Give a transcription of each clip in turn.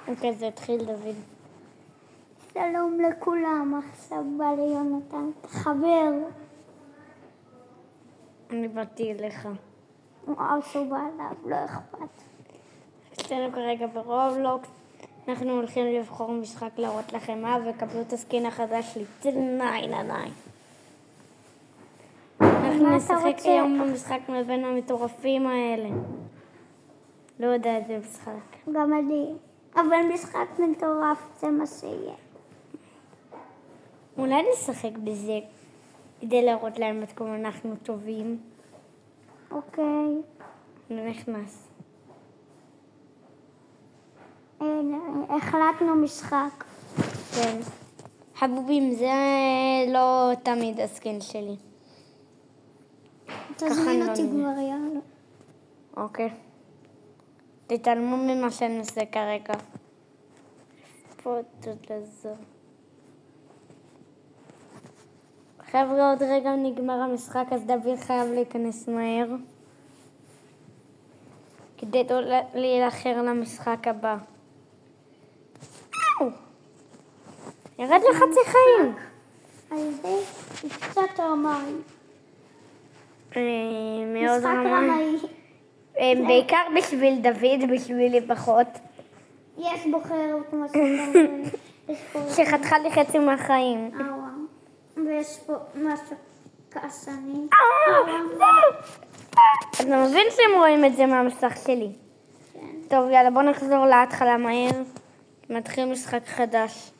אוקיי, זה התחיל דוד. שלום לכולם, עכשיו בא ליונתן, תחבר. אני באתי אליך. וואו, שהוא בא אליו, לא אכפת. אצלנו כרגע ברובלוקס, אנחנו הולכים לבחור משחק להראות לכם מה, וקבלו את הסקין החדש שלי, תנאי. אנחנו נשחק היום במשחק מבין המטורפים האלה. לא יודע איזה משחק. גם אני, אבל משחק מטורף, זה מה שיהיה. אולי נשחק בזה כדי להראות להם עד כמה אנחנו טובים. אוקיי. נכנס. החלטנו משחק. כן. חבובים, זה לא תמיד הסקין שלי. תזמין אותי כבר, יאללה. אוקיי. תתעלמו ממה שאני עושה כרגע. פה תעזור. חבר'ה, עוד רגע נגמר המשחק, אז דוד חייב להיכנס מהר. כדי לא להילחר למשחק הבא. ירד לחצי חיים. על זה קצת רמאי. מאוד משחק רמאי. בעיקר בשביל דוד, בשבילי פחות. יש בו חרב כמו שאתה אומר. שחתכה לי חצי מהחיים. ויש פה משהו כעסני. אתה מבין שהם רואים את זה מהמסך שלי? כן. טוב, יאללה, בוא נחזור להתחלה מהר. מתחיל משחק חדש.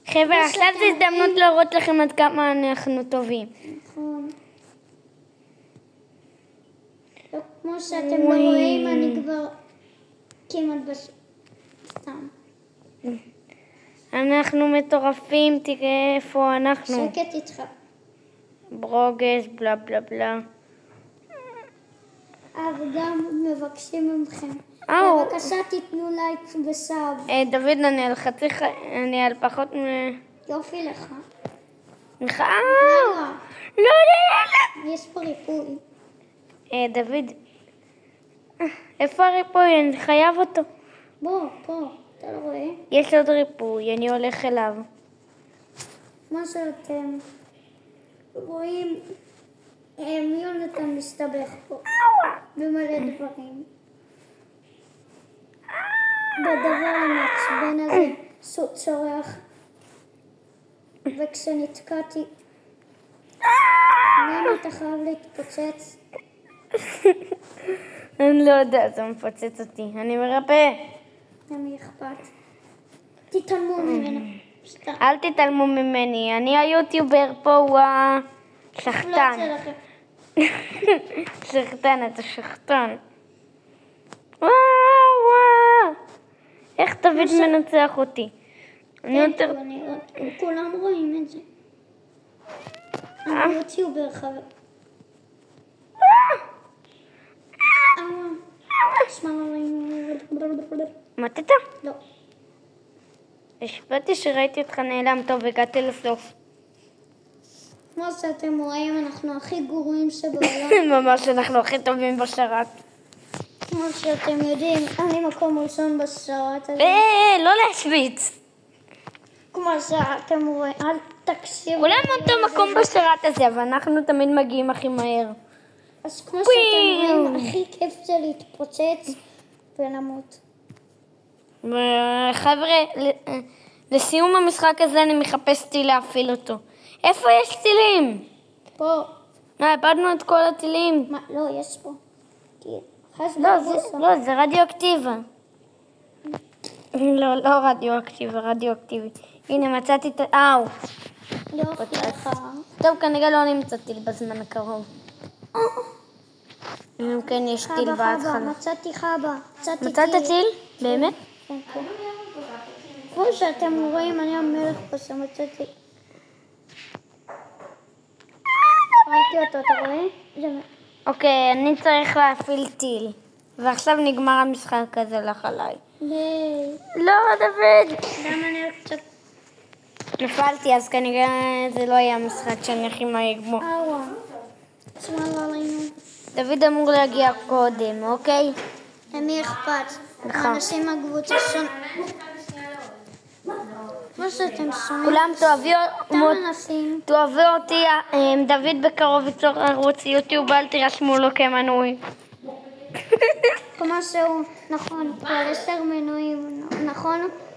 חבר'ה, עכשיו זו הזדמנות להראות לכם עד כמה אנחנו טובים. נכון. כמו שאתם לא רואים, אני כבר כמעט סתם. אנחנו מטורפים, תראה איפה אנחנו. שקט איתך. ברוגז, בלה בלה בלה. וגם מבקשים מכם. בבקשה תיתנו לייק וסאב. דוד, אני על פחות יופי לך. לא. יש פה ריפוי. דוד, איפה הריפוי? אני חייב אותו. בוא, פה, אתה לא רואה? יש עוד ריפוי, אני הולך אליו. כמו שאתם רואים, יונתן מסתבך פה. במלא דברים. בדבר המעצבן הזה, צורח. וכשנתקעתי, למה אתה חייב להתפוצץ? אני לא יודע, זה מפוצץ אותי. אני מרפא. למי אכפת? תתעלמו ממנו. אל תתעלמו ממני. אני היוטיובר פה, הוא השחטן. שחטן, אתה שחטן. וואו. איך דוד מנצח אותי? כולם רואים את זה. אני יוטיובר חבר. מתת? לא. השפעתי שראיתי אותך נעלם. טוב, הגעתי לסוף. כמו שאתם רואים, אנחנו הכי גרועים שבעולם. ממש, אנחנו הכי טובים בשרת. כמו שאתם יודעים, אני מקום ראשון בשרת הזה. לא להשוויץ. כמו שאתם רואים, אל תקשיבו. כולם אותו מקום בשרת הזה, אבל אנחנו תמיד מגיעים הכי מהר. אז כמו שאתם רואים, הכי כיף זה להתפוצץ ולמות. חבר'ה, לסיום המשחק הזה אני מחפש טיל להפעיל אותו. איפה יש טילים? פה. איבדנו את כל הטילים. מה? לא, יש פה. לא, זה רדיואקטיבה. לא רדיואקטיבה, רדיואקטיבי. הנה, מצאתי את... יופי לך. טוב, כנראה לא נמצא טיל בזמן הקרוב. אם כן, יש טיל בהתחלה. מצאתי חבא. מצאת טיל? באמת? כן, פה. כמו שאתם רואים, אני המלך פה שמצאתי. ראיתי אותו, אתה רואה? אוקיי, אני צריך להפעיל טיל. ועכשיו נגמר המשחק הזה לך עליי. לא, דוד. למה אני קצת... נפלתי, אז כנראה זה לא היה המשחק שאני הכי מהיר בו. שמאלה עלינו. דוד אמור להגיע קודם, אוקיי? למי אכפת? לך. האנשים מהקבוצה שונאים. כמו שאתם שומעים. כולם אותם אנשים. תאהבו אותי, דוד בקרוב ייצור ערוץ יוטיוב, אל תירשמו לו כמנוי. כמו שהוא, נכון, כבר 10 מנויים,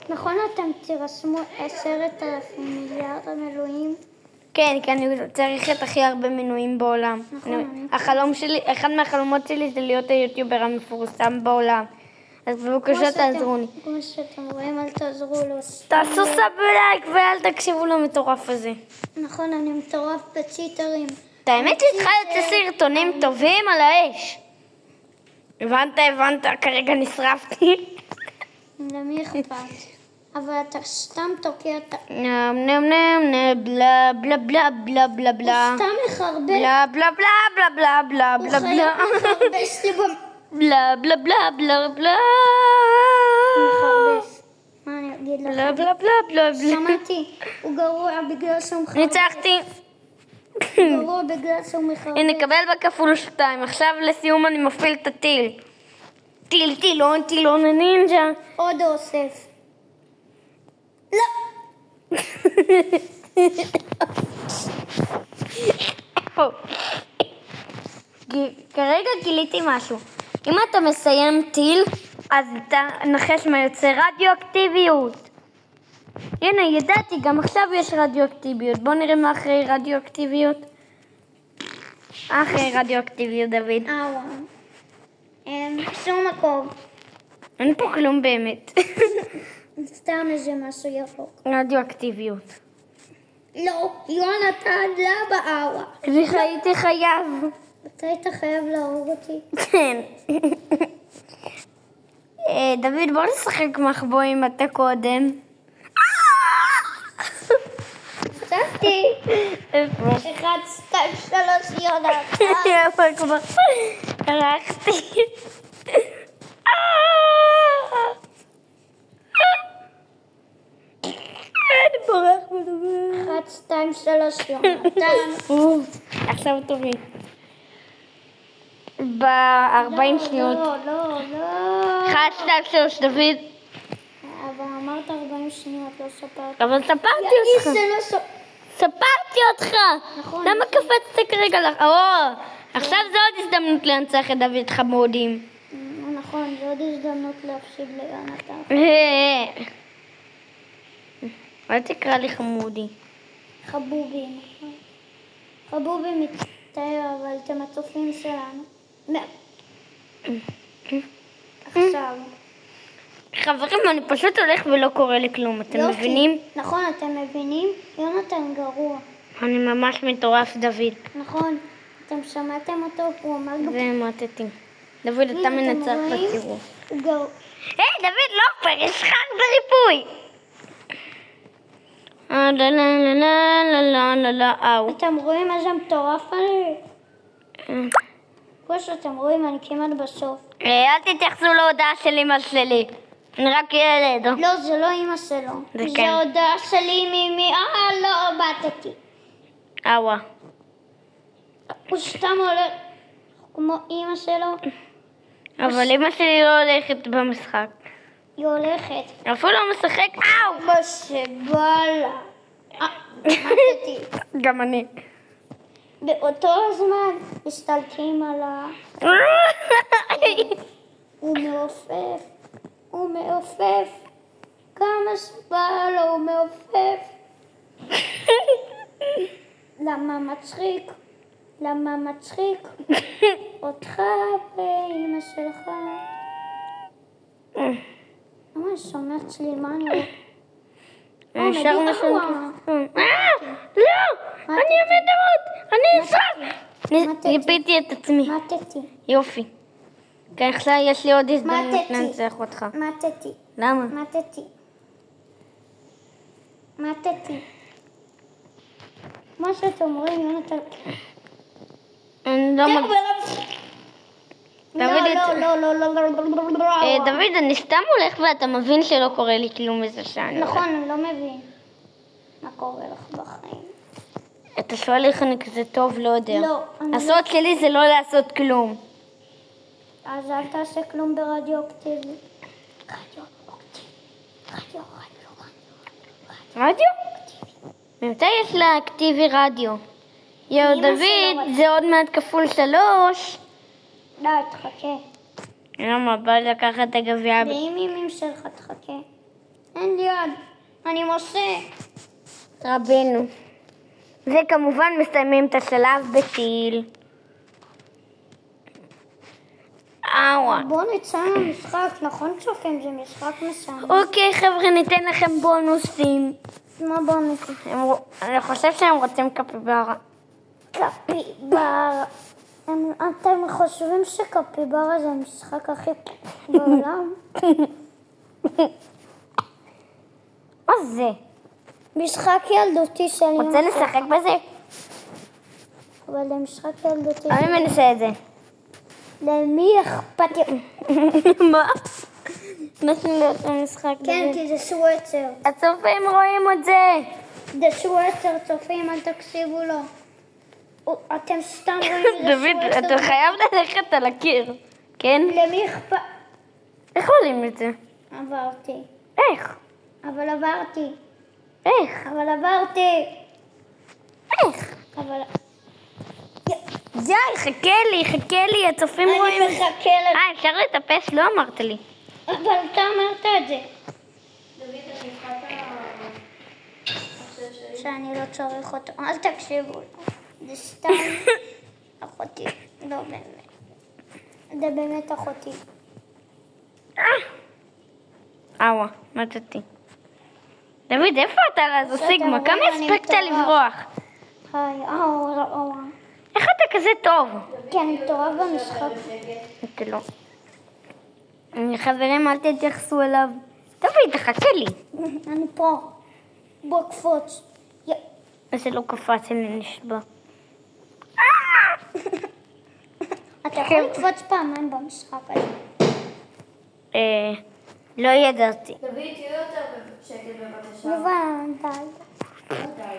נכון אתם תירשמו 10,000 מיליארד מנויים? כן, כי אני צריך את הכי הרבה מנויים בעולם. נכון. אחד מהחלומות שלי זה להיות היוטיובר המפורסם בעולם. אז בבקשה תעזרו לי. כמו שאתם רואים, אל תעזרו לו. תעשו סאב ולייק ואל תקשיבו למטורף הזה. נכון, אני מטורף בצ'יטרים. את האמת היא צריכה לצאת סרטונים טובים על האש. הבנת, כרגע נשרפתי. למי אכפת? אבל אתה סתם תוקע את ה... נם בלה בלה בלה בלה בלה בלה. הוא סתם מחרבש. בלה בלה בלה בלה בלה בלה הוא בלה חייב בלה. לחרבש לי בלה בלה בלה בלה בלה. מחרבש. מה אני אגיד לך? בלה בלה בלה בלה בלה. שמעתי, הוא גרוע בגלל שהוא מחרבש. ניצחתי. הוא גרוע בגלל שהוא מחרבש. הנה, קבל בכפול 2. עכשיו לסיום אני מפעיל את הטיל. טילון הנינג'ה. עוד אוסף. לא! כרגע גיליתי משהו. אם אתה מסיים טיל, אז אתה נחש מה יוצא רדיואקטיביות. הנה, ידעתי, גם עכשיו יש רדיואקטיביות. בוא נראה מה אחרי רדיואקטיביות. אחרי רדיואקטיביות, דוד. שום מקום. אין פה כלום באמת. סתם איזה משהו ירוק. רדיואקטיביות. לא, יונתן, לא באווה. הייתי חייב. אתה היית חייב להרוג אותי. כן. דוד, בוא נשחק מחבואים אתה קודם. הפסקתי. איפה? 1, 2, 3, יונתן. איפה כבר? הלכתי. אני בורח מדבר. 1, 2, 3, יונתן. עכשיו תורי. ב-40 שניות. לא. 1, 2, 3, דוד. אבל אמרת 40 שניות, לא ספרתי. אבל ספרתי אותך. זה לא ספרתי. ספרתי אותך. נכון. למה קפצת כרגע לך? עכשיו זו עוד הזדמנות להנצח את דוד חמודים. נכון, זו עוד הזדמנות להפסיד ליונתן. אל תקרא לי חמודי. חבובי, נכון. חבובי מצטער, אבל אתם הצופים שלנו. עכשיו. חברים, אני פשוט הולך ולא קורא לי כלום, אתם מבינים? נכון, אתם מבינים? יונתן גרוע. אני ממש מטורף, דוד. נכון, אתם שמעתם אותו? הוא אמר... ומטתי. דוד, אתה מנצח בצירוף. הוא גרוע. היי, דוד, לא פייר, יש חג בריפוי. לא, לא, לא, לא, לא, לא, לא, אאו. אתם רואים איזה מטורף אני? כמו שאתם רואים, אני כמעט בסוף. אל תתייחסו להודעה של אמא שלי. אני רק ילד. לא, זה לא אמא שלו. זה זה כן. הודעה שלי לא, באתי. אאווה. הוא סתם הולך כמו אמא שלו. אבל אמא שלי לא הולכת במשחק. היא הולכת. אפילו לא משחק, אאו! מה שבא לה. מתתי. גם אני. באותו הזמן מסתלקים על ה... הוא מעופף. הוא מעופף. כמה שבא לו הוא מעופף. למה מצחיק? למה מצחיק? אותך ואמא שלך. אני שומעת צליל, מה אני רואה? נשאר משהו. לא! אני עומד למות! אני נשרף! ייפיתי את עצמי. מתתי. יופי. כן, עכשיו יש לי עוד הזדמנות להנצח אותך. מתתי. למה? מתתי. כמו שאתם אומרים, יונתן... אני לא מג... דוד, אני סתם הולך ואתה מבין שלא קורה לי כלום איזה שעה. נכון, אני לא מבין. מה קורה לך בחיים? אתה שואל איך אני כזה טוב, לא יודע. לא, אני הסוד שלי זה לא לעשות כלום. אז אל תעשה כלום ברדיואקטיבי. רדיו? ממתי יש לה אקטיבי רדיו? יואו דוד, זה עוד מעט כפול 3. לא, תחכה. למה בא לקחת את הגביע? ואם אימים שלך תחכה. אין לי יד. אני מוסה. רבנו. וכמובן מסיימים את השלב בטיל. בוא נצא מהמשחק, נכון צופים? זה משחק מסוים. אוקיי חבר'ה, ניתן לכם בונוסים. מה בונוסים? אני חושב שהם רוצים קפיברה. קפיברה. אתם חושבים שקפיברה זה המשחק הכי בעולם? מה זה? משחק ילדותי שלי. רוצה לשחק בזה? אבל זה משחק ילדותי. אני מנסה את זה. למי אכפת? מה? נתנו לי את המשחק הזה. כן, כי זה סוואצר. הצופים רואים את זה. זה סוואצר, צופים, אל תקשיבו לו. אתם סתם רואים את זה דוד, אתה חייב ללכת על הקיר. כן? למי אכפת? איך עולים את זה? עברתי. איך? אבל עברתי. איך? אבל עברתי. איך? אבל... די, חכה לי, הצופים רואים. אני מחכה לך. אפשר לטפס? לא אמרת לי. אבל אתה אמרת את זה. שאני לא צריך אותו. אל תקשיבו. זה סתם אחותי. לא באמת. זה באמת אחותי. אווה, מצאתי. דוד, איפה אתה לעזו סיגמה? כמה הספקת לברוח? היי, איך אתה כזה טוב? כי אני מטורף במשחק. אתה לא. חברים, אל תתייחסו אליו. דוד, תחכה לי. אני פה. בוא קפוץ. זה לא קפץ, אני נשבע. אתה יכול לקפוץ פעמיים במשחק הזה. לא ידעתי. דוד, תהיו יותר בשקט בבקשה. יובל, די.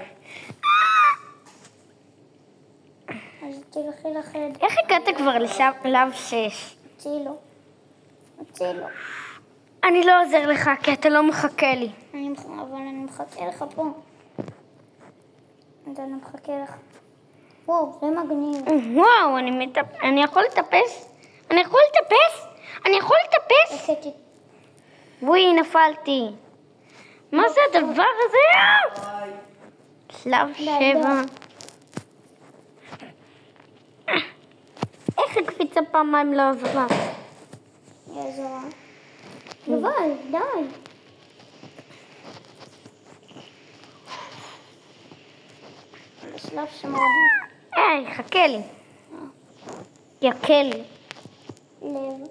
אז תלכי לחדר. איך הגעת כבר לשלב 6? הצילו. אני לא עוזר לך, כי אתה לא מחכה לי. אבל אני מחכה לך פה. אז אני מחכה לך. וואו, זה מגניב. וואו, אני יכול לטפס? אני יכול לטפס? וואי, נפלתי. מה זה הדבר הזה? שלב 7. איך הקפיצה פעמיים לא עזרה? יעזור. יובל, די. בשלב 8. חכה לי. יקל לי. לב.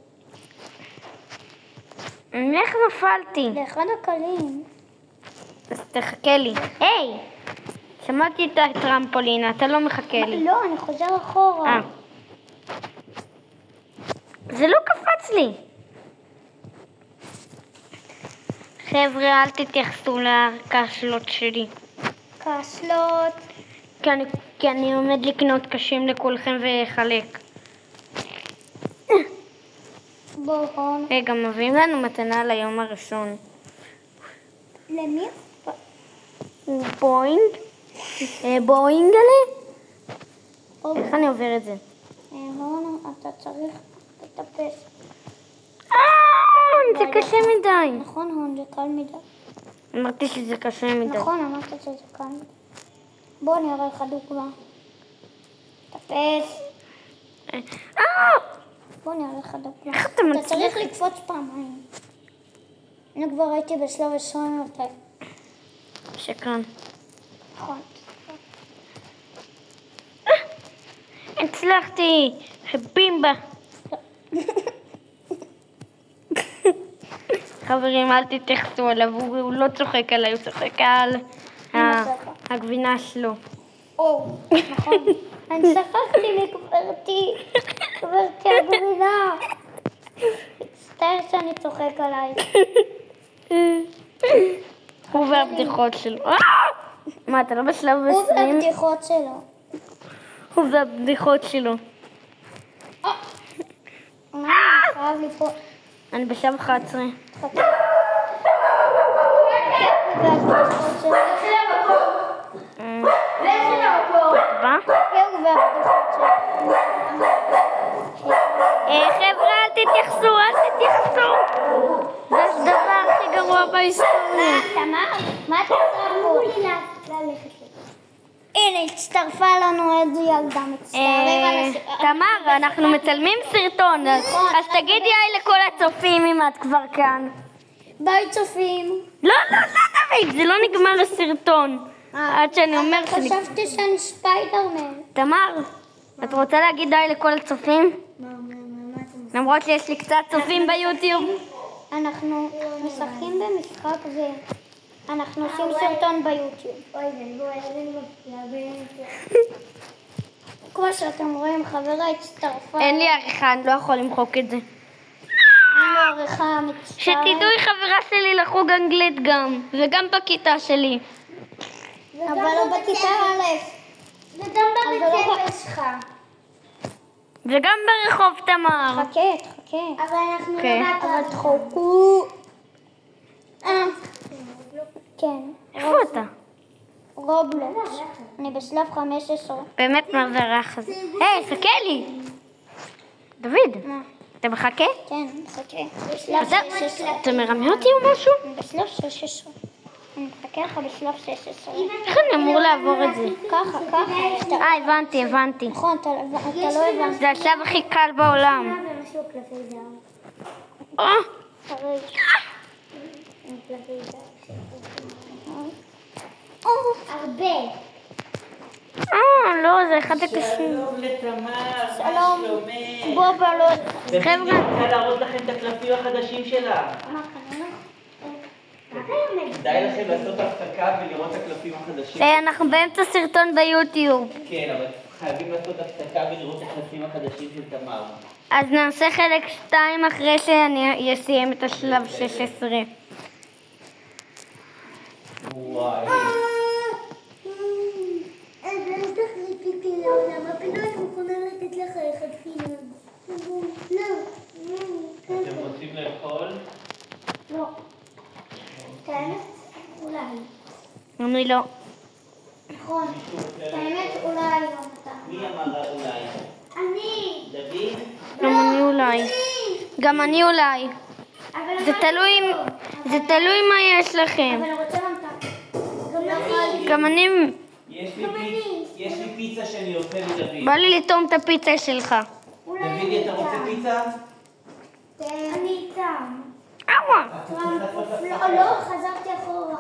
איך נפלתי? לאחד הקלים. אז תחכה לי. היי! שמעתי את הטרמפולינה, אתה לא מחכה לי. לא, אני חוזר אחורה. זה לא קפץ לי. חבר'ה, אל תתייחסו לקשלות שלי. קסלות. כי אני עומד לקנות קשים לכולכם ולחלק. בואו. רגע, מביאים לנו מתנה ליום הראשון. למי? בואינג עלי? איך אני עובר את זה? הון, אתה צריך לטפס. זה קשה מדי. נכון, הון, זה קל מדי. אמרתי שזה קשה מדי. נכון, אמרת שזה קל מדי. בוא אני אראה לך דוגמה. טפס. בוא אני אראה לך דוגמה. איך אתה אתה צריך לקפוץ פעמיים. אני כבר הייתי בשלב 20 יותר. שקרן. נכון. הצלחתי. בימבה. חברים, אל תתייחסו אליו, הוא לא צוחק עליי, הוא צוחק על הגבינה שלו. נכון. אני שכחתי לקברתי הגבינה. מצטער שאני צוחק עליי. הוא והבדיחות שלו. מה, אתה לא בשלב 20? הוא והבדיחות שלו. הוא והבדיחות שלו. מה? חייב ליפול. אני בשלב 11. חכה. מה? חבר'ה, אל תתייחסו, אל תתייחסו. זה הדבר הכי גרוע בהיסטוריה. תמר, מה אתה עושה פה? הנה, הצטרפה לנו איזו ילדה, מצטערים על הסרטון. תמר, אנחנו מצלמים סרטון, אז תגידי היי לכל הצופים אם את כבר כאן. ביי צופים. לא, דוד, זה לא נגמר הסרטון. עד שאני אומרת... חשבתי שאני ספיידרמן. תמר, את רוצה להגיד היי לכל הצופים? למרות שיש לי קצת צופים ביוטיוב. אנחנו משחקים במשחק ואנחנו עושים סרטון ביוטיוב. כמו שאתם רואים, חברה הצטרפה. אין לי עריכה, אני לא יכול למחוק את זה. אין לו עריכה מצטערת. שתדעו, היא חברה שלי לחוג אנגלית גם, וגם בכיתה שלי. אבל לא בכיתה א'. וגם בבית ספר שלך. וגם ברחוב תמר. חכה. אבל אנחנו כן. אבל תחוקו. כן. איפה אתה? רובלוקס. אני בשלב 15. באמת מה זה הריח הזה? היי, חכה לי. דוד, מה? אתה מחכה? כן, חכה. בשלב 16. אתה מרמה אותי או משהו? אני בשלב 16. אני מחכה לך בשלב 16. איך אני אמור לעבור את זה? ככה. הבנתי. נכון, אתה לא הבנת. זה השלב הכי קל בעולם. הרבה. לא, זה אחד הקשים. שלום לתמר, שלום. מה שלומך? בובה לא... חבר'ה. אני רוצה להראות לכם את הקלפים החדשים שלה. כדאי לכם לעשות הפסקה ולראות את הקלפים החדשים. אנחנו באמצע סרטון ביוטיוב. כן, אבל חייבים לעשות הפסקה ולראות את הקלפים החדשים של תמר. אז נעשה חלק 2 אחרי שאני אסיים את השלב 16. וואי. אתם רוצים לאכול? לא. כן? אולי. אני לא. נכון. האמת אולי לא אתה. מי אמר אולי? אני. דוד? גם אני אולי. זה תלוי מה יש לכם. אבל אני רוצה ממתק. גם אני. יש לי פיצה שאני עושה לדוד. בא לי לטעום את הפיצה שלך. דודי, אתה רוצה פיצה? אני איתם. אווה. לא, חזרתי אחורה.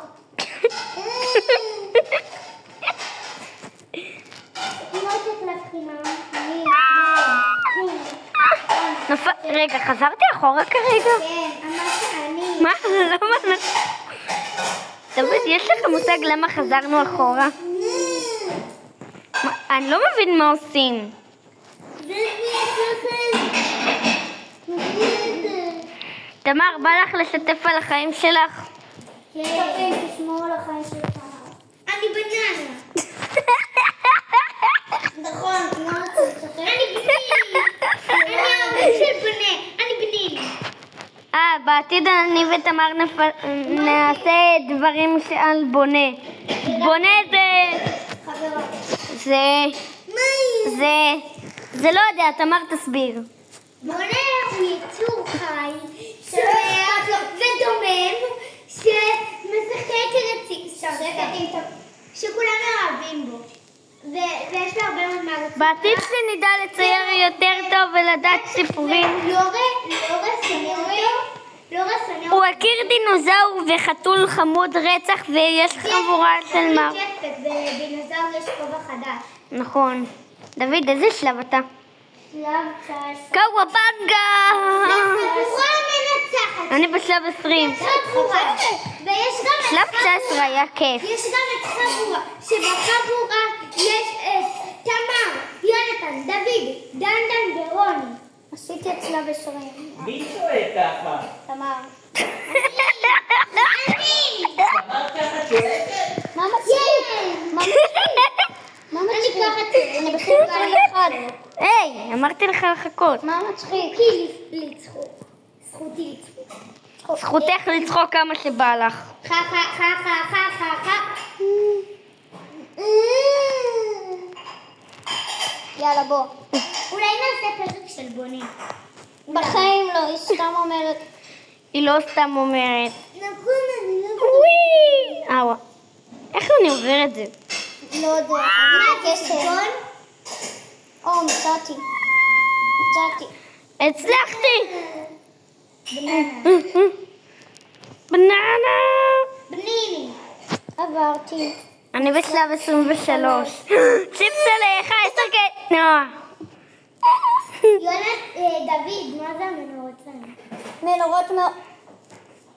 לא תתלכינה. רגע, חזרתי אחורה כרגע? כן, אמרתי אני. מה? למה? דוד, יש לך מושג למה חזרנו אחורה? אני לא מבין מה עושים. תמר, בא לך לשתף על החיים שלך? כן, תשמעו על החיים של תמר. אני בננה. נכון, אני בניל. אני ההורים של בנה. אני בניל. בעתיד אני ותמר נעשה דברים על בונה. בונה זה לא יודע, תמר תסביר. בונה הוא יצור חי ודומם שמשחק שכולנו אוהבים בו ויש לו הרבה מאוד מעלות. בעתיד שנדע לצייר יותר טוב ולדעת סיפורים. הוא הכיר דינוזאור וחתול חמוד רצח ויש חבורה של מר. ובדינוזאור יש כובע חדש. נכון. דוד, איזה שלב אתה? שלב 19. קוואבנגה! חבורה מנצחת. אני בשלב 20. חבורה. ויש גם את שלב 19 היה כיף. יש גם את חבורה, שבחבורה יש תמר, יונתן, דוד, דנדן ורוני. עשיתי את שלב 20. מי צועק ככה? תמר. תמר ככה צועקת? מה מצחיק? מה מצחיק? אני בשלב 21. היי, אמרתי לך לחכות. מה מצחיק? לצחוק. זכותי לצחוק. זכותך לצחוק כמה שבא לך. חה חה חה חה חה חה חה. יאללה בוא. אולי נעשה פרק של בונה. בחיים לא, היא סתם אומרת. היא לא סתם אומרת. נכון, אני לא וואי! אאווה. איך אני עובר את זה? לא יודע. מה, כסף? מצאתי. הצלחתי! בננה. בננה! בניני. עברתי. אני בשלב 23. ציפסלה, 10 נועה. דוד, מה זה המנורות האלה? מנורות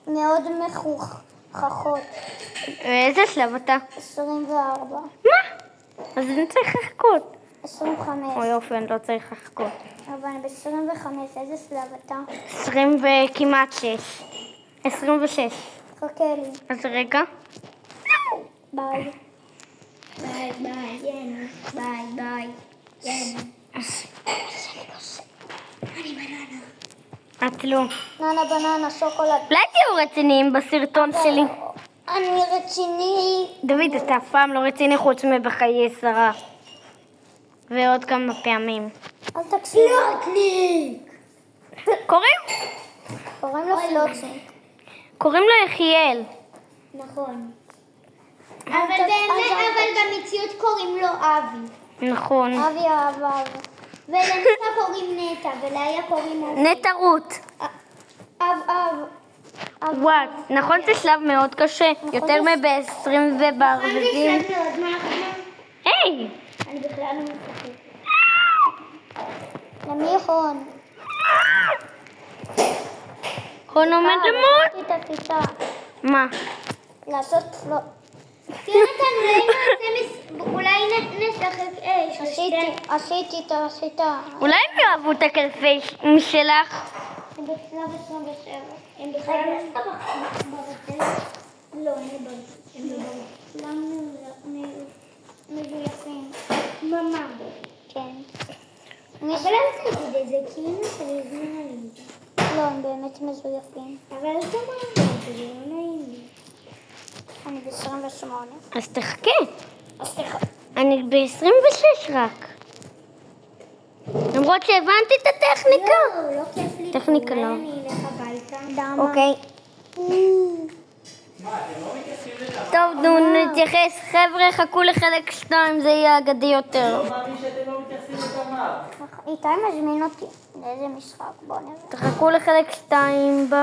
מאוד מחוככות. איזה שלב אתה? 24. מה? אז אני צריך לחכות. 25. אוי יופי, אני לא צריך לחכות. אבל אני ב-25, איזה שלב אתה? 20 וכמעט 6. 26. חכה לי. אז רגע. ביי. ביי, יאנו. ביי, יאנו. אני בננה. את לא. ננה בננה, שוקולד. אולי תהיו רציניים בסרטון שלי. אני רציני. דוד, אתה אף פעם לא רציני חוץ מבחיי שרה. ועוד כמה פעמים. אל תקשיב. פלוטניק. קוראים פלוטניק. קוראים לו יחיאל. נכון. אבל במציאות קוראים לו אבי. נכון. אבי אהבה. ולנטע קוראים נטע, ולאיה קוראים אבי. נטע רות. אב. וואט, נכון זה שלב מאוד קשה. יותר מב-20 ובערבבים. היי! אני בכלל לא משחקת. למי הון? הון עומד למות? את הכיתה. מה? לעשות לא. יונתן, אולי נשחק אש. עשיתי את השיטה. אולי הם יאהבו את הקלפי משלך? הם בשלב 27. הם בכלל לא לא, הם לא מזויפים. ממש. כן. אבל אל תגיד את זה, כי אמא שלי הזמינה לי את זה. לא, הם באמת מזויפים. אבל אל תאמר לי את זה, לא נעים לי. אני ב-28. אז תחכה. סליחה. אני ב-26 רק. למרות שהבנתי את הטכניקה. לא כיף לי. טכניקה לא. אולי אני אלך הביתה. למה? אוקיי. טוב, נו, נתייחס. חבר'ה, חכו לחלק 2, זה יהיה אגדי יותר. לא מאמין שאתם לא מתייחסים לתמר. איתי מזמין אותי לאיזה משחק, בוא נראה. תחכו לחלק 2, ביי.